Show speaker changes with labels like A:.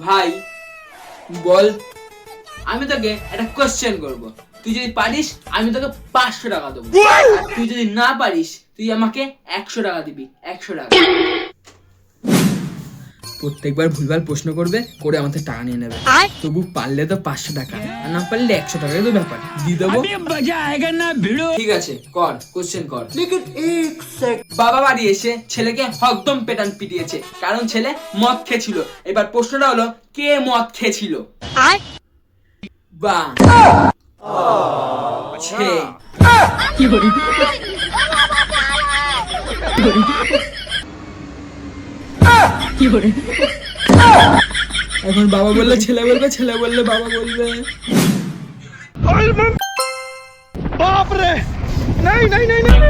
A: ভাই বল, আমি তোকে একটা কোশ্চেন করব, তুই যদি পারিস আমি তোকে 500 টাকা দেবো, আর তুই যদি না পারিস তুই আমাকে 100 টাকা দিবি, 100 টাকা। প্রত্যেকবার ভুলভাল প্রশ্ন করবে, করে আমাদের টাকা নিয়ে নেবে। তবু পারলে তো 500 টাকা, আর না পারলে 100 টাকাই তো ব্যাপার, দিয়ে দেবো। ঠিক আছে, কর কোশ্চেন কর। বাবা বাড়ি এসে ছেলেকে হকদম পেটান পিটিয়েছে, কারণ ছেলে মদ খেয়েছিল। এবার প্রশ্নটা হলো, কে মদ খেয়েছিল? বাহ, ছে। এখন বাবা বললে ছেলে বলবে, ছেলে বললে বাবা বলবে।
B: बाप रे नहीं नहीं नहीं नहीं